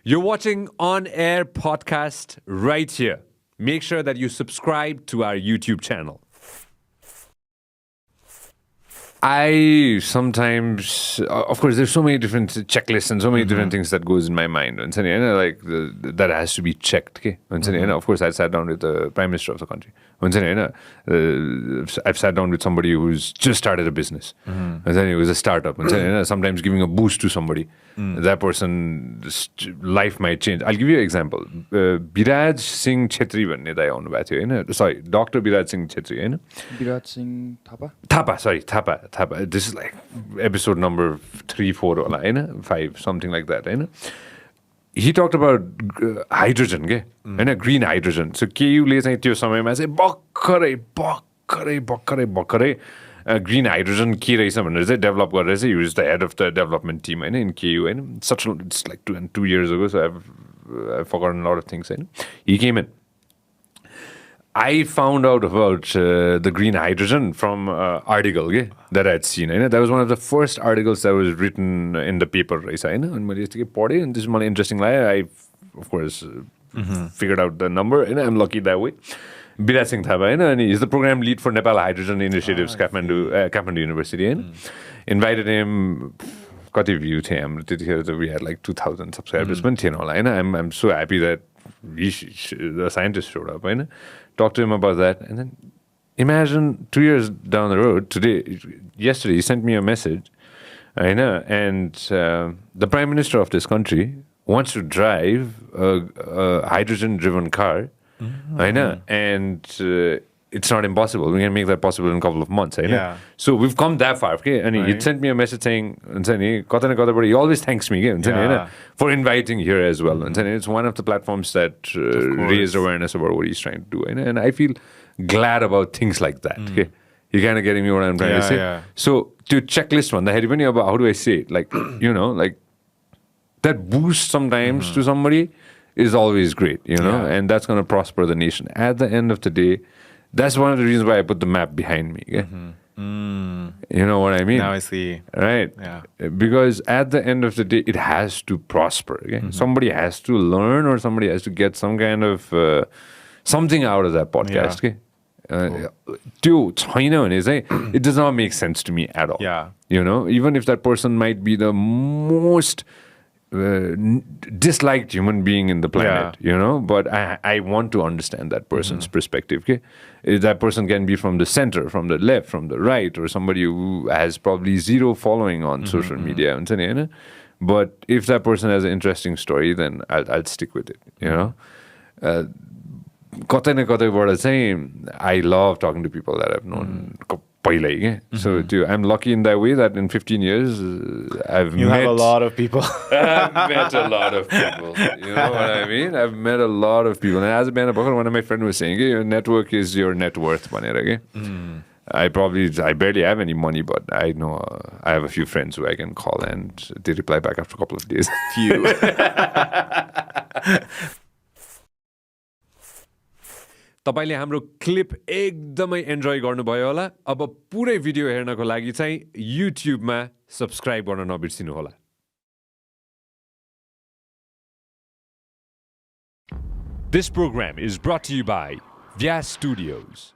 You're watching On Air podcast right here. Make sure that you subscribe to our YouTube channel. I sometimes, of course, there's so many different checklists and so many different things that goes in my mind. And like that has to be checked. Okay? Of course, I sat down with the Prime Minister of the country. I've sat down with somebody who's just started a business. And then it was a startup. Sometimes giving a boost to somebody. That person's life might change. I'll give you an example. Biraj Singh Chetri भन्ने दाइ आउनु भएको थियो हैन sorry doctor Biraj Singh Chhetri हैन Biraj Singh Thapa Thapa this is like episode number 3-4 होला हैन 5 something like that Hahn he talked about hydrogen के हैन green hydrogen so KU ले चाहिँ त्यो समयमा चाहिँ भक्करै green hydrogen के रहेछ भनेर चाहिँ डेभलप गरेर चाहिँ he was the head of the development team Hahn in KU Hahn it's like 2 years ago so I've forgotten a lot of things Hahn he came in I found out about the green hydrogen from article that I had seen. That was one of the first articles that was written in the paper. And this is interesting. I, of course, figured out the number. I'm lucky that way. Biraj Singh Thapa, and he's the program lead for Nepal Hydrogen Initiatives, Kathmandu University. Invited him. Got a view to him. We had like 2,000 subscribers. I'm so happy that the scientist showed up. Talk to him about that. And then imagine 2 years down the road, yesterday, he sent me a message. And the Prime Minister of this country wants to drive a hydrogen-driven car. And it's not impossible. We can make that possible in a couple of months. Yeah. So we've come that far. Okay? And he sent me a message saying, he always thanks me for inviting here as well. And it's one of the platforms that raise awareness about what he's trying to do. And I feel glad about things like that. Okay? You're kind of getting me what I'm trying to say. Yeah. So to checklist one, how do I say it? Like, like that boost sometimes to somebody is always great, and that's going to prosper the nation. At the end of the day, that's one of the reasons why I put the map behind me. Okay? You know what I mean? Now I see. Right? Yeah. Because at the end of the day, it has to prosper. Okay? Somebody has to learn or somebody has to get some kind of something out of that podcast. Okay? It does not make sense to me at all. Yeah. Even if that person might be the most disliked human being in the planet, but I want to understand that person's perspective. Okay? That person can be from the center, from the left, from the right, or somebody who has probably zero following on social media. But if that person has an interesting story, then I'll stick with it. I love talking to people that I've known. So I'm lucky in that way that in 15 years I've met a lot of people. I've met a lot of people. You know what I mean? I've met a lot of people. And as a band, one of my friends was saying, your network is your net worth. I barely have any money, but I know I have a few friends who I can call and they reply back after a couple of days. Few. तपाईले हाम्रो clip एकदमै enjoy गर्नुभयो होला अब पुरै video हेर्नको लागि चाहिँ युट्युबमा सब्स्क्राइब गर्न नबिर्सिनु होला This program is brought to you by Vyas Studios